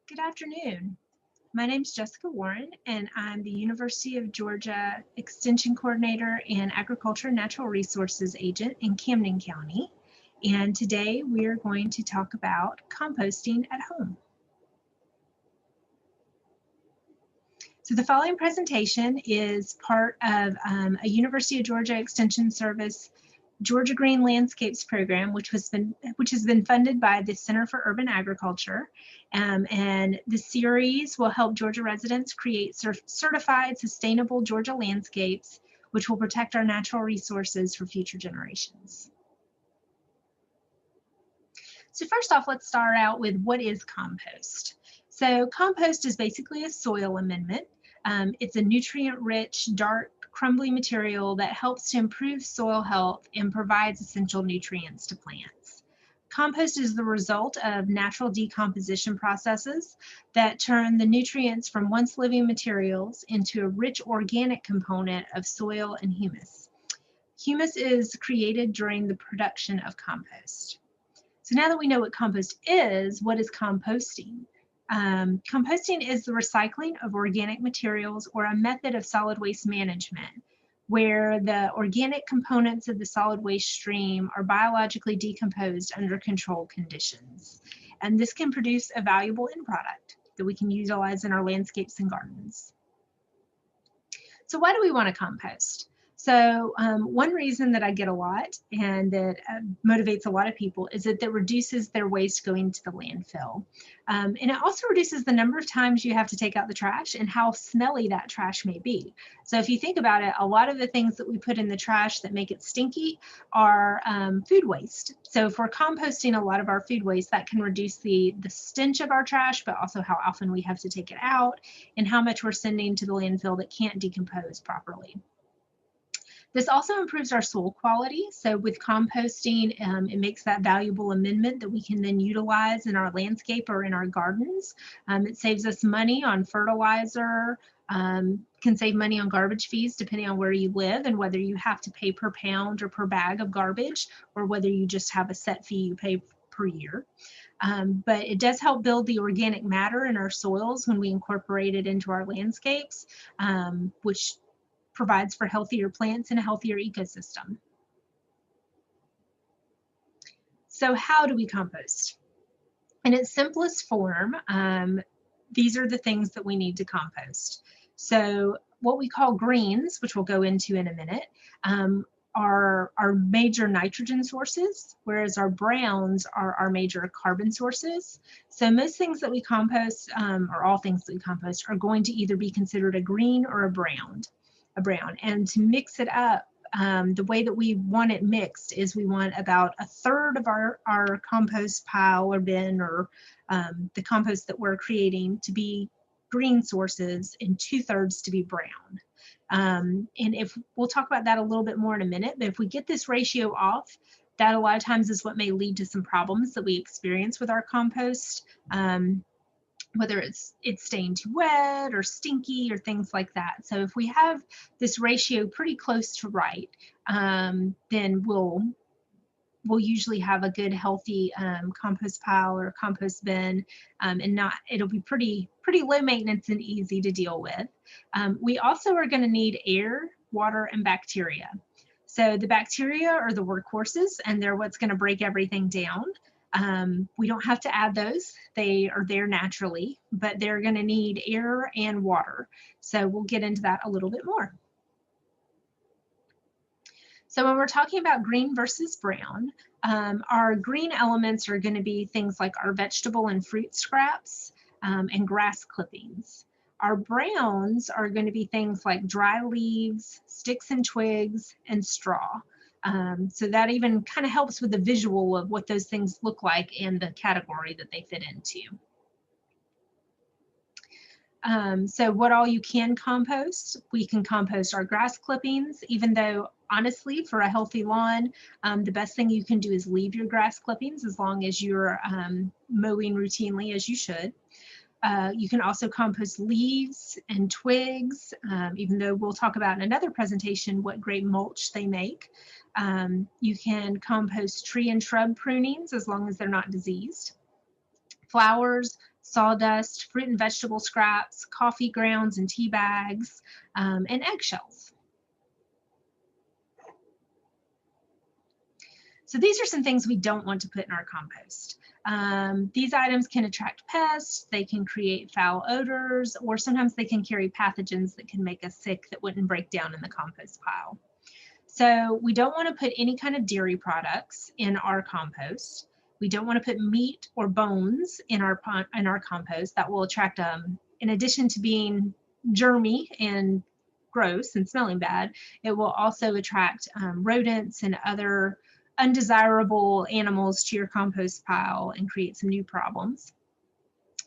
Good afternoon. My name is Jessica Warren, and I'm the University of Georgia Extension Coordinator and Agriculture and Natural Resources Agent in Camden County. And today we are going to talk about composting at home. So the following presentation is part of a University of Georgia Extension Service Georgia Green Landscapes program, which has been funded by the Center for Urban Agriculture. And the series will help Georgia residents create certified sustainable Georgia landscapes, which will protect our natural resources for future generations. So first off, let's start out with what is compost. So compost is basically a soil amendment. It's a nutrient-rich, dark, crumbly material that helps to improve soil health and provides essential nutrients to plants. Compost is the result of natural decomposition processes that turn the nutrients from once living materials into a rich organic component of soil and humus. Humus is created during the production of compost. So now that we know what compost is, what is composting? Composting is the recycling of organic materials or a method of solid waste management where the organic components of the solid waste stream are biologically decomposed under controlled conditions. And this can produce a valuable end product that we can utilize in our landscapes and gardens. So why do we want to compost? So one reason that I get a lot and that motivates a lot of people is that reduces their waste going to the landfill. And it also reduces the number of times you have to take out the trash and how smelly that trash may be. So if you think about it, a lot of the things that we put in the trash that make it stinky are food waste. So if we're composting a lot of our food waste, that can reduce the stench of our trash, but also how often we have to take it out and how much we're sending to the landfill that can't decompose properly. This also improves our soil quality. So with composting, it makes that valuable amendment that we can then utilize in our landscape or in our gardens. It saves us money on fertilizer, can save money on garbage fees depending on where you live and whether you have to pay per pound or per bag of garbage or whether you just have a set fee you pay per year. But it does help build the organic matter in our soils when we incorporate it into our landscapes, which provides for healthier plants and a healthier ecosystem. So how do we compost? In its simplest form, these are the things that we need to compost. So what we call greens, which we'll go into in a minute, are our major nitrogen sources, whereas our browns are our major carbon sources. So most things that we compost, or all things that we compost, are going to either be considered a green or a brown. And to mix it up, the way that we want it mixed is we want about a third of our compost pile or bin or the compost that we're creating to be green sources and 2/3 to be brown. And if we'll talk about that a little bit more in a minute, but if we get this ratio off, that a lot of times is what may lead to some problems that we experience with our compost. Whether it's staying too wet or stinky or things like that. So if we have this ratio pretty close to right, then we'll usually have a good healthy compost pile or compost bin, and it'll be pretty low maintenance and easy to deal with. We also are going to need air, water, and bacteria. So the bacteria are the workhorses, and they're what's going to break everything down. We don't have to add those. They are there naturally, but they're going to need air and water. So we'll get into that a little bit more. So when we're talking about green versus brown, our green elements are going to be things like our vegetable and fruit scraps and grass clippings. Our browns are going to be things like dry leaves, sticks and twigs, and straw. So that even kind of helps with the visual of what those things look like in the category that they fit into. So what all you can compost, we can compost our grass clippings, even though honestly for a healthy lawn, the best thing you can do is leave your grass clippings as long as you're mowing routinely as you should. You can also compost leaves and twigs, even though we'll talk about in another presentation what great mulch they make. You can compost tree and shrub prunings as long as they're not diseased. Flowers, sawdust, fruit and vegetable scraps, coffee grounds and tea bags, and eggshells. So these are some things we don't want to put in our compost. These items can attract pests, they can create foul odors, or sometimes they can carry pathogens that can make us sick that wouldn't break down in the compost pile. So we don't want to put any kind of dairy products in our compost. We don't want to put meat or bones in our compost. That will attract, in addition to being germy and gross and smelling bad, it will also attract rodents and other undesirable animals to your compost pile and create some new problems.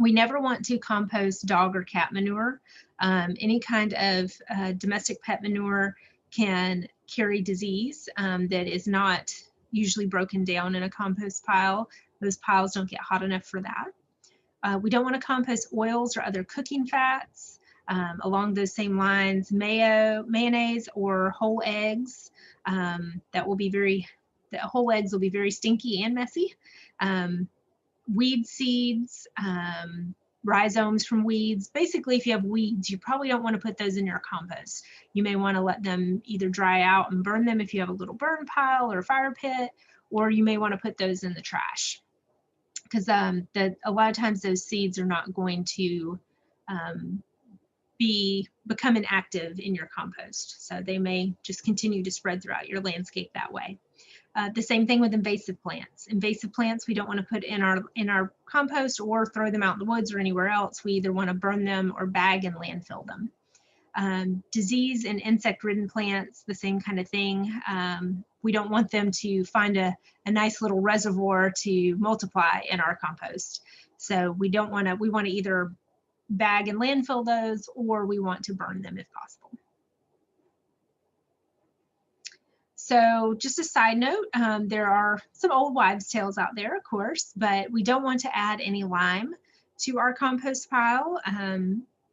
We never want to compost dog or cat manure. Any kind of domestic pet manure can carry disease that is not usually broken down in a compost pile. Those piles don't get hot enough for that. We don't want to compost oils or other cooking fats. Along those same lines, mayonnaise or whole eggs. The whole eggs will be very stinky and messy. Weed seeds, rhizomes from weeds. Basically, if you have weeds, you probably don't want to put those in your compost. You may want to let them either dry out and burn them if you have a little burn pile or fire pit, or you may want to put those in the trash, because a lot of times those seeds are not going to become inactive in your compost. So they may just continue to spread throughout your landscape that way. The same thing with invasive plants. Invasive plants we don't want to put in our compost or throw them out in the woods or anywhere else. We either want to burn them or bag and landfill them. Disease and insect-ridden plants, the same kind of thing. We don't want them to find a nice little reservoir to multiply in our compost. So we want to either bag and landfill those, or we want to burn them if possible. So just a side note, there are some old wives' tales out there, of course, but we don't want to add any lime to our compost pile.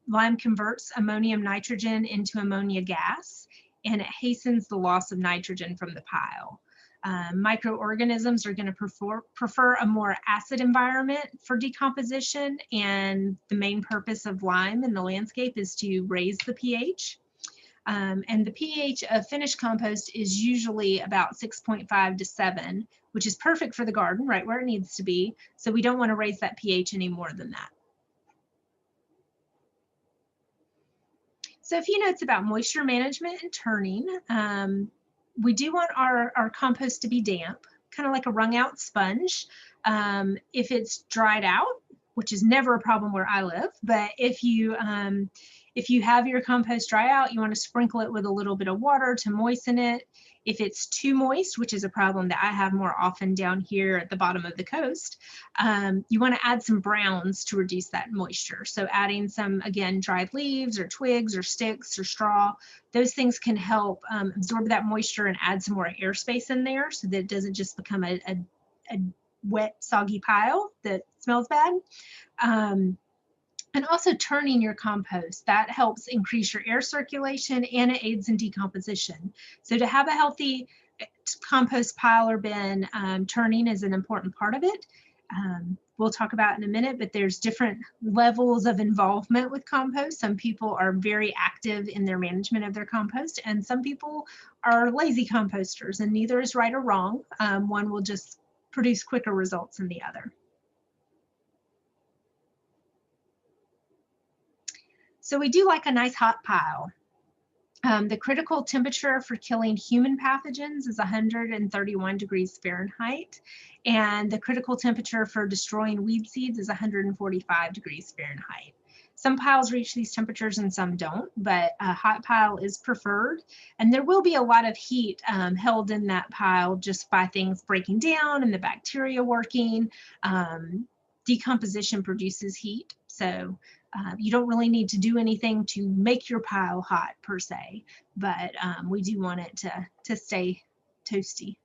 Lime converts ammonium nitrogen into ammonia gas, and it hastens the loss of nitrogen from the pile. Microorganisms are going to prefer a more acid environment for decomposition, and the main purpose of lime in the landscape is to raise the pH. And the pH of finished compost is usually about 6.5 to 7, which is perfect for the garden, right where it needs to be. So we don't want to raise that pH any more than that. So a few notes about moisture management and turning. We do want our compost to be damp, kind of like a wrung out sponge. If it's dried out, which is never a problem where I live, but if you have your compost dry out, you want to sprinkle it with a little bit of water to moisten it. If it's too moist, which is a problem that I have more often down here at the bottom of the coast, you want to add some browns to reduce that moisture. So adding some, again, dried leaves or twigs or sticks or straw, those things can help absorb that moisture and add some more airspace in there so that it doesn't just become a wet, soggy pile that smells bad. And also turning your compost, that helps increase your air circulation and it aids in decomposition. So to have a healthy compost pile or bin, turning is an important part of it. We'll talk about in a minute, but there's different levels of involvement with compost. Some people are very active in their management of their compost, and some people are lazy composters, and neither is right or wrong. One will just produce quicker results than the other. So we do like a nice hot pile. The critical temperature for killing human pathogens is 131 degrees Fahrenheit, and the critical temperature for destroying weed seeds is 145 degrees Fahrenheit. Some piles reach these temperatures and some don't, but a hot pile is preferred, and there will be a lot of heat held in that pile just by things breaking down and the bacteria working. Decomposition produces heat, so you don't really need to do anything to make your pile hot per se, but we do want it to stay toasty.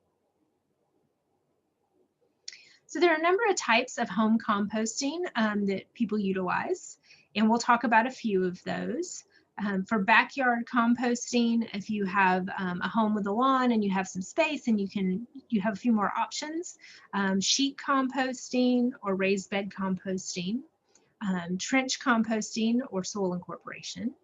So there are a number of types of home composting that people utilize, and we'll talk about a few of those. For backyard composting, if you have a home with a lawn and you have some space and you have a few more options, sheet composting or raised bed composting. trench composting or soil incorporation.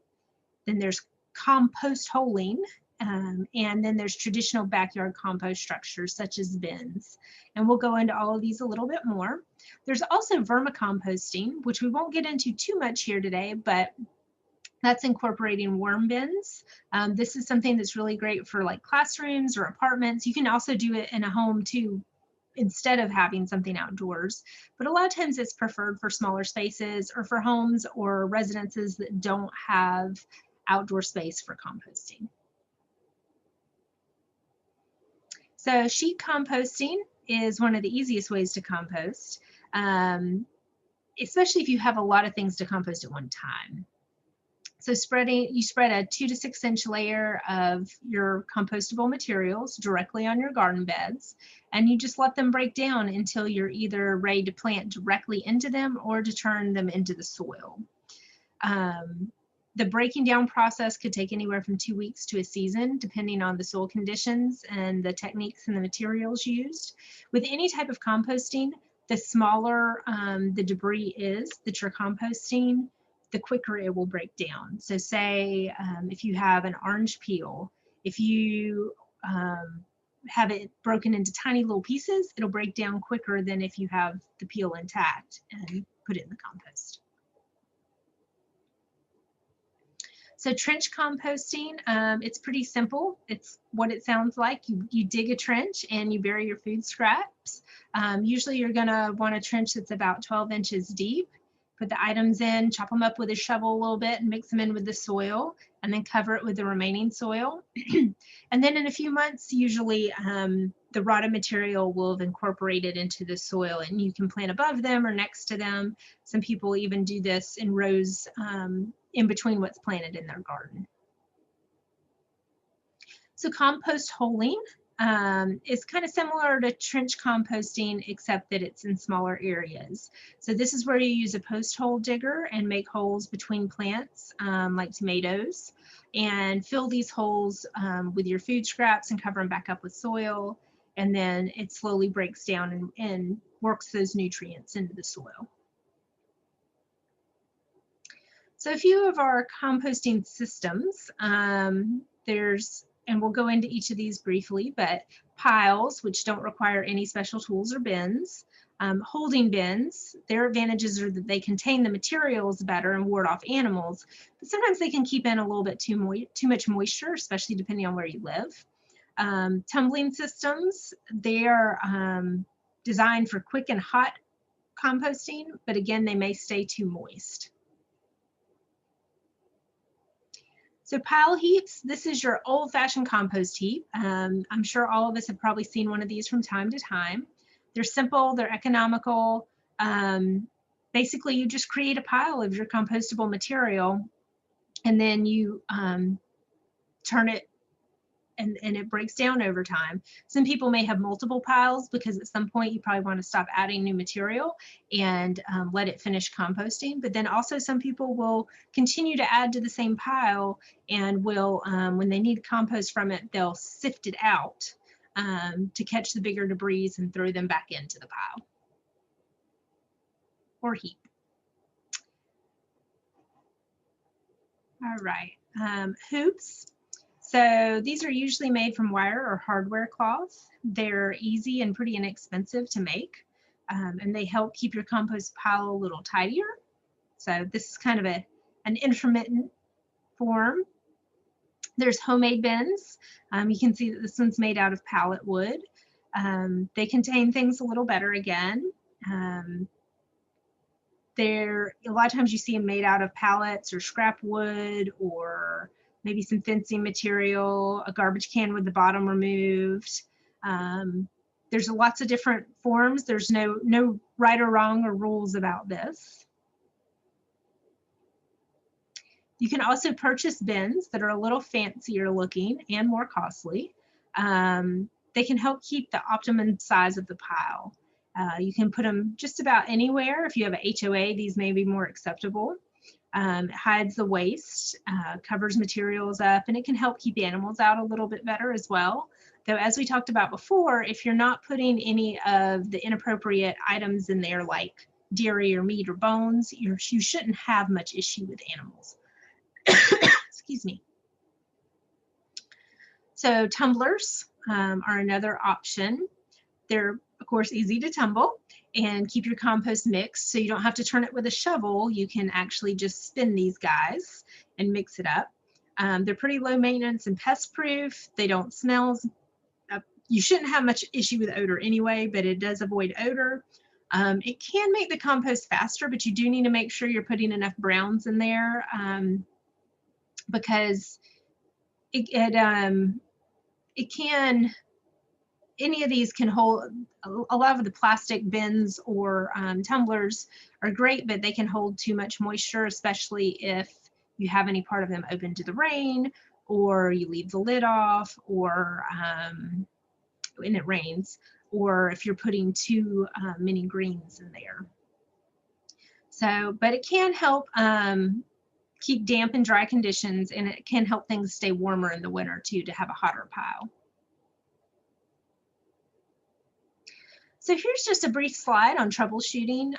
Then there's compost-holing, and then there's traditional backyard compost structures such as bins. And we'll go into all of these a little bit more. There's also vermicomposting, which we won't get into too much here today, but that's incorporating worm bins. This is something that's really great for like classrooms or apartments. You can also do it in a home too, instead of having something outdoors. But a lot of times it's preferred for smaller spaces or for homes or residences that don't have outdoor space for composting. So sheet composting is one of the easiest ways to compost, especially if you have a lot of things to compost at one time. So you spread a 2 to 6 inch layer of your compostable materials directly on your garden beds, and you just let them break down until you're either ready to plant directly into them or to turn them into the soil. The breaking down process could take anywhere from 2 weeks to a season, depending on the soil conditions and the techniques and the materials used. With any type of composting, the smaller the debris is that you're composting, the quicker it will break down. So say if you have an orange peel, if you have it broken into tiny little pieces, it'll break down quicker than if you have the peel intact and put it in the compost. So trench composting, it's pretty simple. It's what it sounds like. You dig a trench and you bury your food scraps. Usually you're gonna want a trench that's about 12 inches deep. Put the items in, chop them up with a shovel a little bit and mix them in with the soil, and then cover it with the remaining soil. And then in a few months, usually the rotted material will have incorporated into the soil, and you can plant above them or next to them. Some people even do this in rows in between what's planted in their garden. So compost holing is kind of similar to trench composting, except that it's in smaller areas. So this is where you use a post hole digger and make holes between plants like tomatoes, and fill these holes with your food scraps and cover them back up with soil. And then it slowly breaks down and works those nutrients into the soil. So a few of our composting systems, and we'll go into each of these briefly, but piles, which don't require any special tools or bins. Holding bins, their advantages are that they contain the materials better and ward off animals, but sometimes they can keep in a little bit too much moisture, especially depending on where you live. Tumbling systems, they are designed for quick and hot composting, but again, they may stay too moist. So pile heaps, this is your old-fashioned compost heap. I'm sure all of us have probably seen one of these from time to time. They're simple, they're economical. Basically, you just create a pile of your compostable material, and then you turn it, and it breaks down over time. Some people may have multiple piles because at some point you probably want to stop adding new material and let it finish composting. But then also some people will continue to add to the same pile and will, when they need compost from it, they'll sift it out to catch the bigger debris and throw them back into the pile or heap. All right, hoops. So these are usually made from wire or hardware cloth. They're easy and pretty inexpensive to make, and they help keep your compost pile a little tidier. So this is kind of an intermittent form. There's homemade bins. You can see that this one's made out of pallet wood. They contain things a little better again. A lot of times you see them made out of pallets or scrap wood or maybe some fencing material, a garbage can with the bottom removed. There's lots of different forms. There's no right or wrong or rules about this. You can also purchase bins that are a little fancier looking and more costly. They can help keep the optimum size of the pile. You can put them just about anywhere. If you have a HOA, these may be more acceptable. It hides the waste, covers materials up, and it can help keep animals out a little bit better as well. Though, as we talked about before, if you're not putting any of the inappropriate items in there like dairy or meat or bones, you shouldn't have much issue with animals. Excuse me. So tumblers are another option. They're, of course, easy to tumble and keep your compost mixed, so you don't have to turn it with a shovel. You can actually just spin these guys and mix it up. They're pretty low maintenance and pest proof. They don't smell. You shouldn't have much issue with odor anyway, but it does avoid odor. It can make the compost faster, but you do need to make sure you're putting enough browns in there because it can, any of these can hold, a lot of the plastic bins or tumblers are great, but they can hold too much moisture, especially if you have any part of them open to the rain, or you leave the lid off, or when it rains, or if you're putting too many greens in there. So, but it can help keep damp and dry conditions, and it can help things stay warmer in the winter too, to have a hotter pile. So here's just a brief slide on troubleshooting.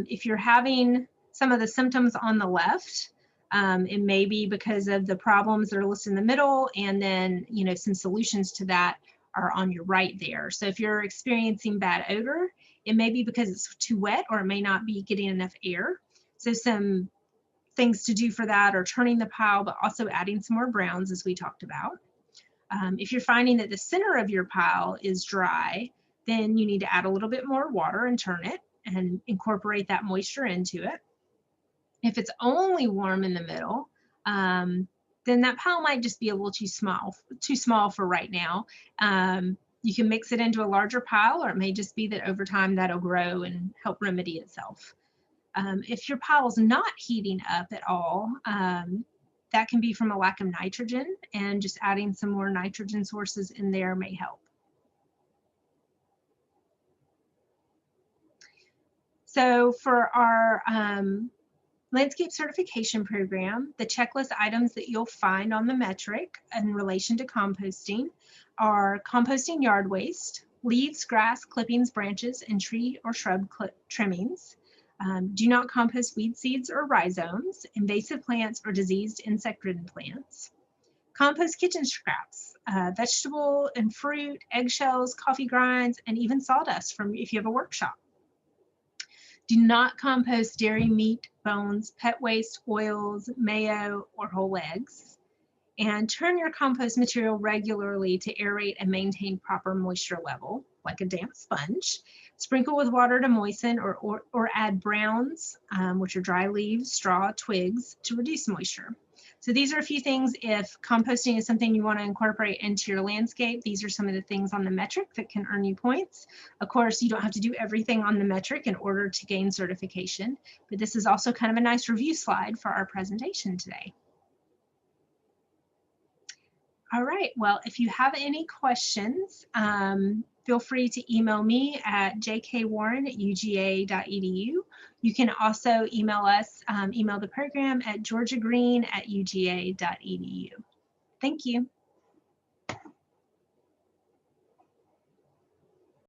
If you're having some of the symptoms on the left, it may be because of the problems that are listed in the middle, and then, you know, some solutions to that are on your right there. So if you're experiencing bad odor, it may be because it's too wet, or it may not be getting enough air. So some things to do for that are turning the pile, but also adding some more browns, as we talked about. If you're finding that the center of your pile is dry, then you need to add a little bit more water and turn it and incorporate that moisture into it. If it's only warm in the middle, then that pile might just be a little too small for right now. You can mix it into a larger pile, or it may just be that over time that'll grow and help remedy itself. If your pile's not heating up at all, that can be from a lack of nitrogen, and just adding some more nitrogen sources in there may help. So for our landscape certification program, the checklist items that you'll find on the metric in relation to composting are composting yard waste, leaves, grass, clippings, branches, and tree or shrub trimmings. Do not compost weed seeds or rhizomes, invasive plants, or diseased insect-ridden plants. Compost kitchen scraps, vegetable and fruit, eggshells, coffee grinds, and even sawdust from if you have a workshop. Do not compost dairy, meat, bones, pet waste, oils, mayo, or whole eggs. And turn your compost material regularly to aerate and maintain proper moisture level, like a damp sponge. Sprinkle with water to moisten, or add browns, which are dry leaves, straw, twigs, to reduce moisture. So these are a few things. If composting is something you want to incorporate into your landscape, these are some of the things on the metric that can earn you points. Of course, you don't have to do everything on the metric in order to gain certification, but this is also kind of a nice review slide for our presentation today. All right, well, if you have any questions, feel free to email me at jkwarren@uga.edu. You can also email us, email the program at georgiagreen@uga.edu. Thank you.